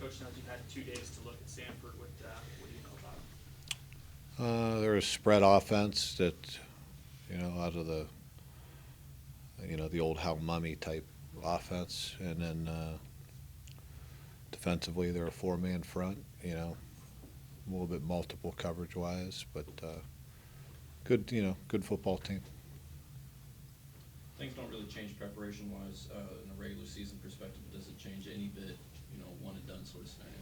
Coach, now that you've had 2 days to look at Stamford, what do you know about them? They're a spread offense that, out of the, the old Hal Mummy type offense. And then defensively, they're a four-man front, a little bit multiple coverage-wise, but good, good football team. Things don't really change preparation-wise in a regular season perspective. Does it change any bit, one and done sort of scenario?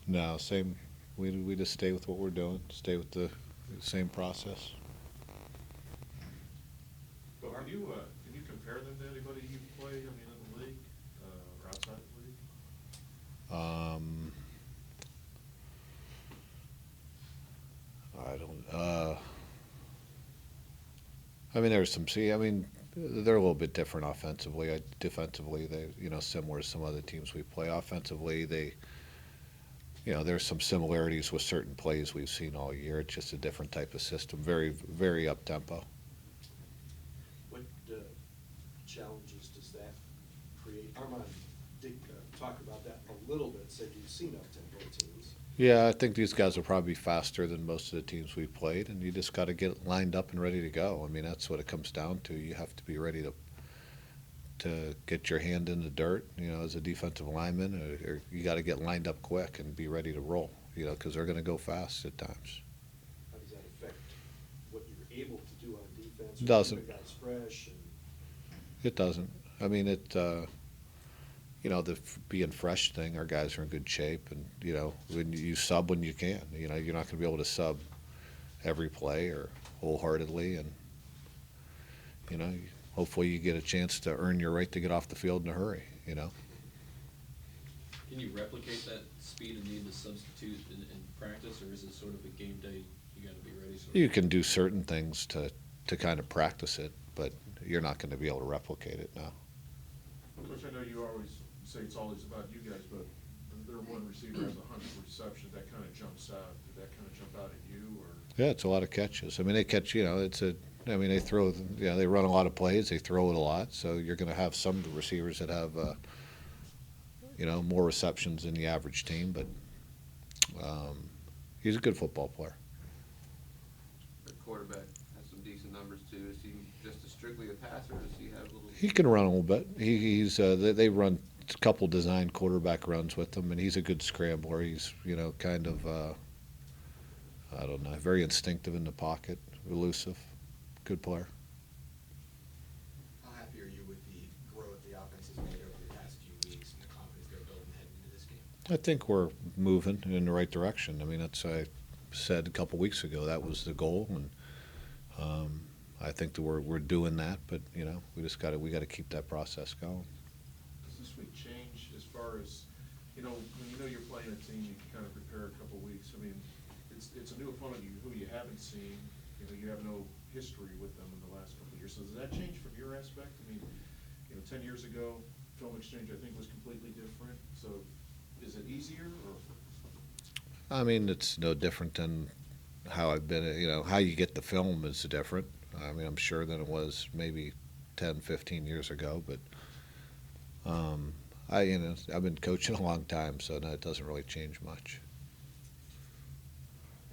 No, same. We just stay with what we're doing, stay with the same process. But can you compare them to anybody you play, in the league or outside the league? I don't. There's some. They're a little bit different offensively. Defensively, they, similar to some other teams we play. Offensively, they, there's some similarities with certain plays we've seen all year. It's just a different type of system. Very, very up tempo. What challenges does that create? Armand did talk about that a little bit. Said you've seen up tempo teams. Yeah, I think these guys will probably be faster than most of the teams we've played, and you just got to get lined up and ready to go. That's what it comes down to. You have to be ready to get your hand in the dirt, as a defensive lineman, or you got to get lined up quick and be ready to roll, because they're going to go fast at times. How does that affect what you're able to do on defense? It doesn't. The guys fresh. It doesn't. The being fresh thing, our guys are in good shape, and when you sub when you can, you're not going to be able to sub every play or wholeheartedly, and hopefully you get a chance to earn your right to get off the field in a hurry. Can you replicate that speed and need to substitute in practice, or is it sort of a game day? You got to be ready. You can do certain things to kind of practice it, but you're not going to be able to replicate it now. Coach, I know you always say it's always about you guys, but their one receiver has 100 receptions. That kind of jumps out. Did that kind of jump out at you, or? Yeah, it's a lot of catches. They catch. They throw. They run a lot of plays. They throw it a lot. So you're going to have some receivers that have, more receptions than the average team. But he's a good football player. The quarterback has some decent numbers too. Is he just strictly a passer, or does he have a little? He can run a little bit. They run a couple design quarterback runs with him, and he's a good scrambler. He's kind of very instinctive in the pocket, elusive, good player. How happy are you with the growth the offense has made over the past few weeks and the confidence they're building heading into this game? I think we're moving in the right direction. That's I said a couple weeks ago that was the goal, and I think that we're doing that. But we got to keep that process going. Does this week change as far as when you're playing a team, you can kind of prepare a couple weeks. It's a new opponent who you haven't seen. You have no history with them in the last couple of years. So does that change from your aspect? 10 years ago, film exchange I think was completely different. So is it easier, or? It's no different than how I've been. How you get the film is different. I'm sure than it was maybe 10, 15 years ago. But I've been coaching a long time, so no, it doesn't really change much.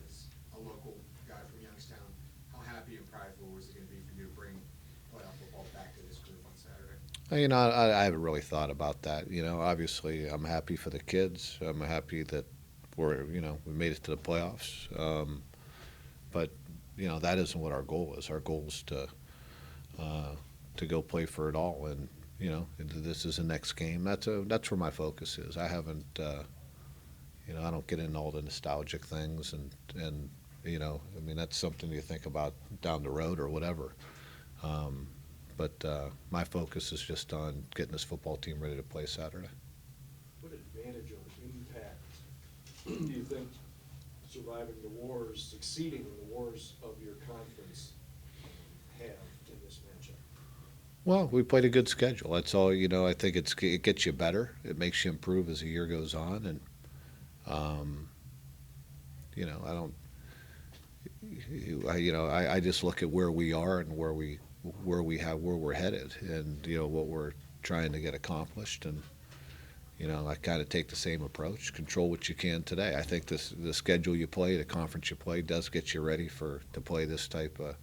As a local guy from Youngstown, how happy and prideful was it going to be for you to bring playoff football back to this group on Saturday? I haven't really thought about that. Obviously I'm happy for the kids. I'm happy that we made it to the playoffs. But that isn't what our goal is. Our goal is to go play for it all, and this is the next game. That's where my focus is. I haven't I don't get into all the nostalgic things, and that's something you think about down the road or whatever. But my focus is just on getting this football team ready to play Saturday. What advantage or impact do you think surviving the wars, succeeding in the wars of your conference have in this matchup? Well, we played a good schedule. That's all. I think it gets you better. It makes you improve as the year goes on, and I just look at where we are and where we're headed, and what we're trying to get accomplished, and you know, I kind of take the same approach. Control what you can today. I think the schedule you play, the conference you play, does get you ready to play this type of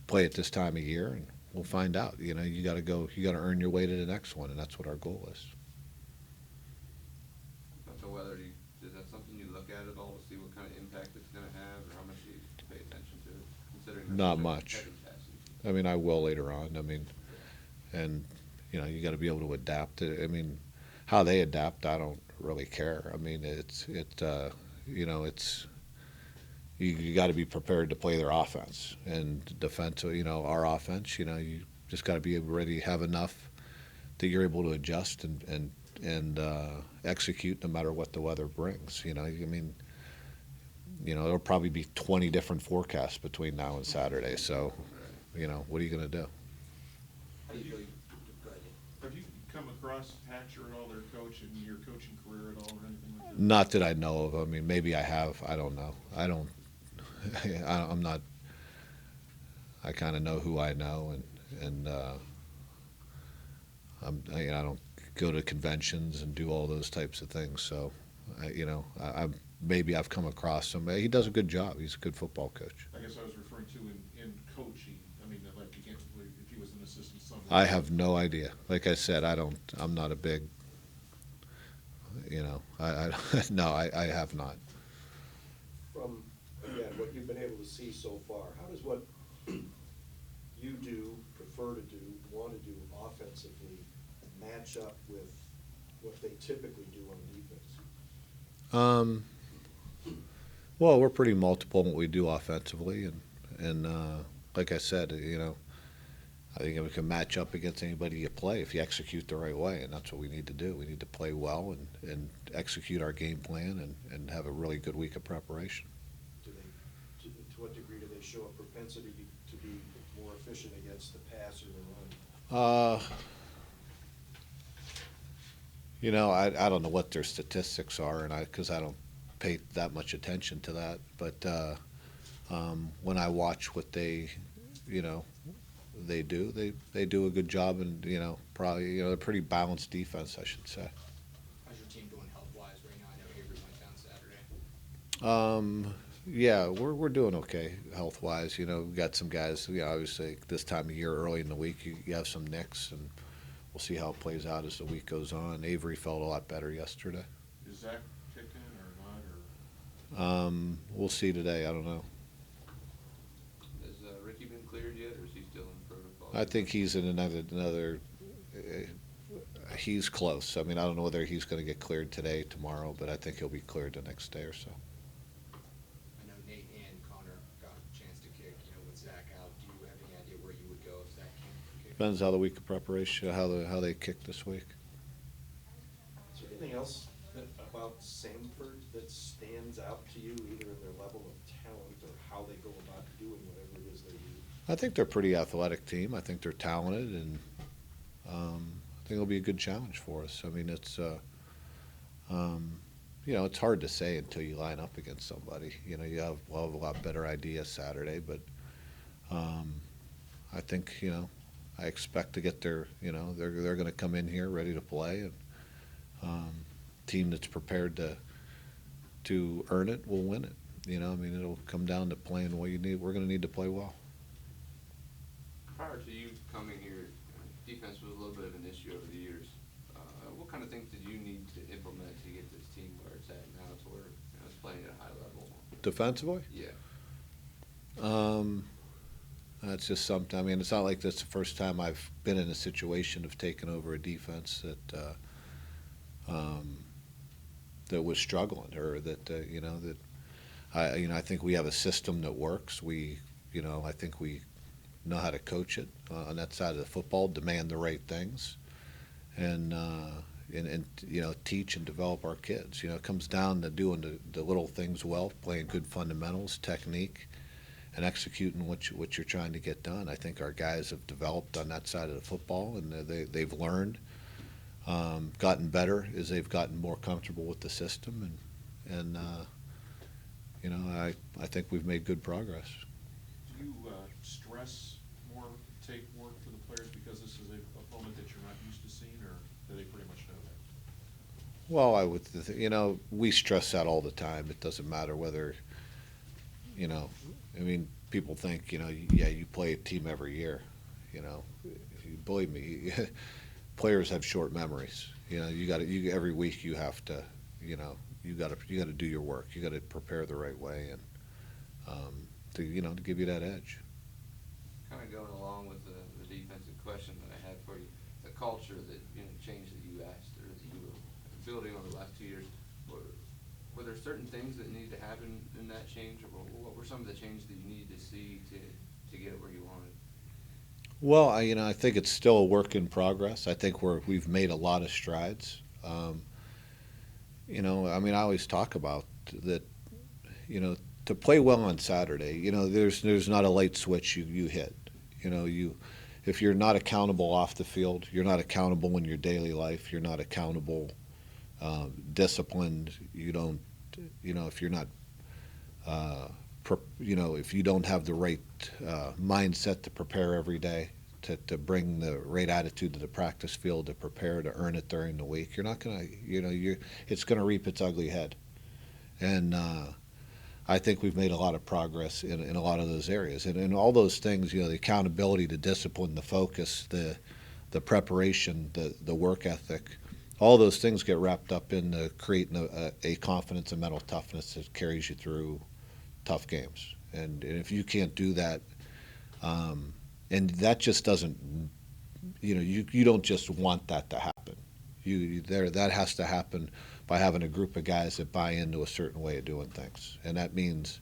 play at this time of year, and we'll find out. You know, you got to earn your way to the next one, and that's what our goal is. So whether is that something you look at all to see what kind of impact it's going to have, or how much you pay attention to it, considering that's Not such a much. heavy passing? I mean, I will later on. I mean, and you know, you got to be able to adapt. I mean, how they adapt, I don't really care. I mean, you know, you got to be prepared to play their offense and defense. You know, our offense. You know, you just got to be ready to have enough that you're able to adjust and execute no matter what the weather brings. You know, I mean, you know, there'll probably be 20 different forecasts between now and Saturday. So, you know, what are you going to do? How do you feel? Go ahead. Have you come across Hatcher at all, their coach, in your coaching career at all, or anything like that? Not that I know of. I mean, maybe I have. I don't know. I'm not. I kind of know who I know, and I don't go to conventions and do all those types of things. So, maybe I've come across him. He does a good job. He's a good football coach. I guess I was referring to in coaching. I mean, like, again, if he was an assistant somewhere. I have no idea. Like I said, I'm not a big. You know, no, I have not. From, again, what you've been able to see so far, how does what you do, prefer to do, want to do offensively match up with what they typically do on defense? Well, we're pretty multiple in what we do offensively, and like I said, you know, I think we can match up against anybody you play if you execute the right way, and that's what we need to do. We need to play well and execute our game plan and have a really good week of preparation. To what degree do they show a propensity to be more efficient against the pass or the run? You know, I don't know what their statistics are, and because I don't pay that much attention to that. But when I watch what they do, they do a good job, and probably they're a pretty balanced defense, I should say. How's your team doing health-wise right now? I know Avery went down Saturday. Yeah, we're doing okay health-wise. You know, we've got some guys. Obviously this time of year, early in the week, you have some nicks, and we'll see how it plays out as the week goes on. Avery felt a lot better yesterday. Is Zach kicking or not, or? We'll see today. I don't know. Has Ricky been cleared yet, or is he still in protocol? I think he's in another. He's close. I mean, I don't know whether he's going to get cleared today, tomorrow, but I think he'll be cleared the next day or so. I know Nate and Connor got a chance to kick. With Zach out, do you have any idea where you would go if Zach can't kick? Depends how the week of preparation, how they kick this week. Is there anything else about Stamford that stands out to you, either in their level of talent or how they go about doing whatever it is they do? I think they're a pretty athletic team. I think they're talented, and I think it'll be a good challenge for us. I mean, it's it's hard to say until you line up against somebody. We'll have a lot better idea Saturday, but I think I expect to get their they're going to come in here ready to play, and team that's prepared to earn it will win it. I mean, it'll come down to playing what you need. We're going to need to play well. Prior to you coming here, defense was a little bit of an issue over the years. What kind of things did you need to implement to get this team where it's at now, to where it's playing at a high level? Defensively? Yeah. That's just something. I mean, it's not like that's the first time I've been in a situation of taking over a defense that was struggling, or that I think we have a system that works. I think we know how to coach it on that side of the football, demand the right things, and teach and develop our kids. It comes down to doing the little things well, playing good fundamentals, technique, and executing what you're trying to get done. I think our guys have developed on that side of the football, and they've learned, gotten better as they've gotten more comfortable with the system, and I think we've made good progress. Do you stress take work for the players because this is an opponent that you're not used to seeing, or do they pretty much know that? Well, we stress that all the time. It doesn't matter whether, you know, I mean, people think, yeah, you play a team every year. Believe me, players have short memories. Every week you have to, you got to do your work. You got to prepare the right way and to give you that edge. Kind of going along with the defensive question that I had for you, the culture that changed that you asked or that you were building over the last 2 years. Were there certain things that needed to happen in that change, or what were some of the changes that you needed to see to get it where you wanted? Well, I think it's still a work in progress. I think we've made a lot of strides. I always talk about that. To play well on Saturday, there's not a light switch you hit. If you're not accountable off the field, you're not accountable in your daily life. You're not accountable, disciplined. You don't. If you're not. If you don't have the right mindset to prepare every day, to bring the right attitude to the practice field, to prepare to earn it during the week, you're not gonna. It's gonna reap its ugly head, and. I think we've made a lot of progress in a lot of those areas, and in all those things, the accountability, the discipline, the focus, the preparation, the work ethic, all those things get wrapped up in creating a confidence and mental toughness that carries you through tough games. And if you can't do that, and that just doesn't, you don't just want that to happen. That has to happen by having a group of guys that buy into a certain way of doing things. And that means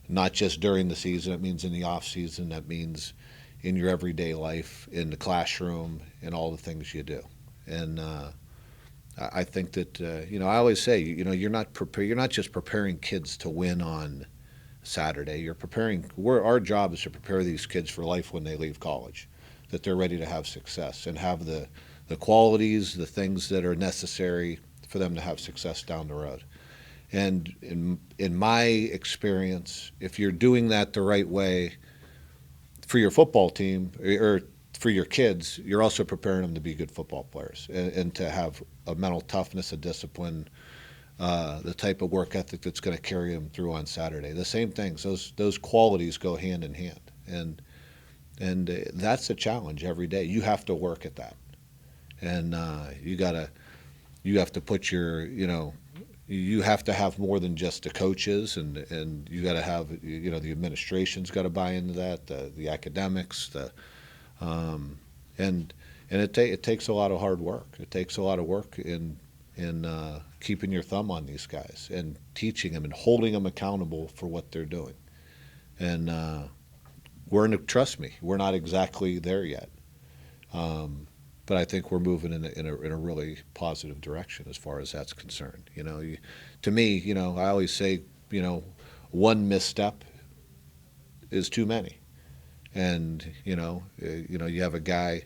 not just during the season, it means in the off season, that means in your everyday life, in the classroom, and all the things you do. And I think that I always say, you're not just preparing kids to win on Saturday. Our job is to prepare these kids for life when they leave college, that they're ready to have success and have the qualities, the things that are necessary for them to have success down the road. And in my experience, if you're doing that the right way for your football team or for your kids, you're also preparing them to be good football players and to have a mental toughness, a discipline, the type of work ethic that's going to carry them through on Saturday. The same things; those qualities go hand in hand, and that's a challenge every day. You have to work at that, and you have to put you have to have more than just the coaches, and you got to have the administration's got to buy into that, the academics, and it takes a lot of hard work. It takes a lot of work in keeping your thumb on these guys and teaching them and holding them accountable for what they're doing. And trust me, we're not exactly there yet. But I think we're moving in a really positive direction as far as that's concerned. To me, I always say, one misstep is too many, and you have a guy,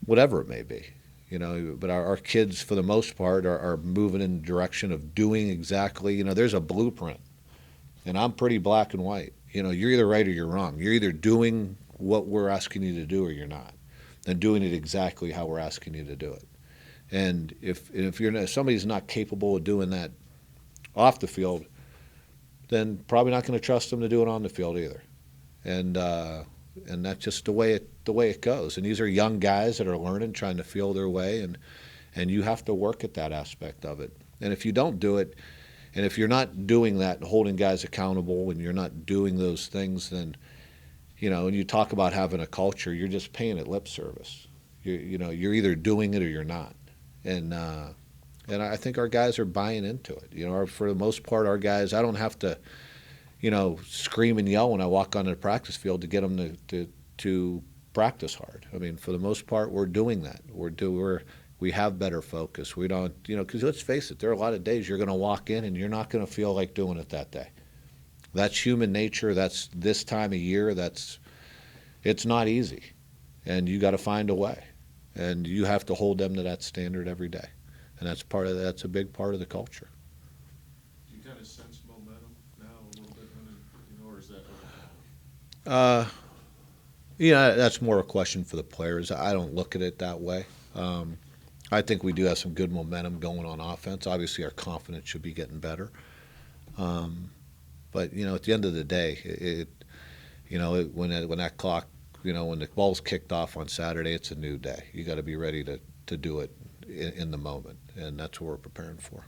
whatever it may be, But our kids, for the most part, are moving in the direction of doing exactly. There's a blueprint, and I'm pretty black and white. You're either right or you're wrong. You're either doing what we're asking you to do or you're not. And doing it exactly how we're asking you to do it. And if somebody's not capable of doing that off the field, then probably not going to trust them to do it on the field either. And that's just the way it goes. And these are young guys that are learning, trying to feel their way, and you have to work at that aspect of it. And if you don't do it, and if you're not doing that and holding guys accountable, and you're not doing those things, then when you talk about having a culture, you're just paying it lip service. You're either doing it or you're not. And I think our guys are buying into it. For the most part, our guys, I don't have to, scream and yell when I walk onto the practice field to get them to practice hard. I mean, for the most part, we're doing that. We have better focus. We don't, because let's face it, there are a lot of days you're going to walk in and you're not going to feel like doing it that day. That's human nature. That's this time of year. It's not easy, and you got to find a way, and you have to hold them to that standard every day, and that's a big part of the culture. Do you kind of sense momentum now a little bit, or is that? That's more a question for the players. I don't look at it that way. I think we do have some good momentum going on offense. Obviously, our confidence should be getting better. But at the end of the day, when that clock, when the ball's kicked off on Saturday, it's a new day. You got to be ready to do it in the moment, and that's what we're preparing for.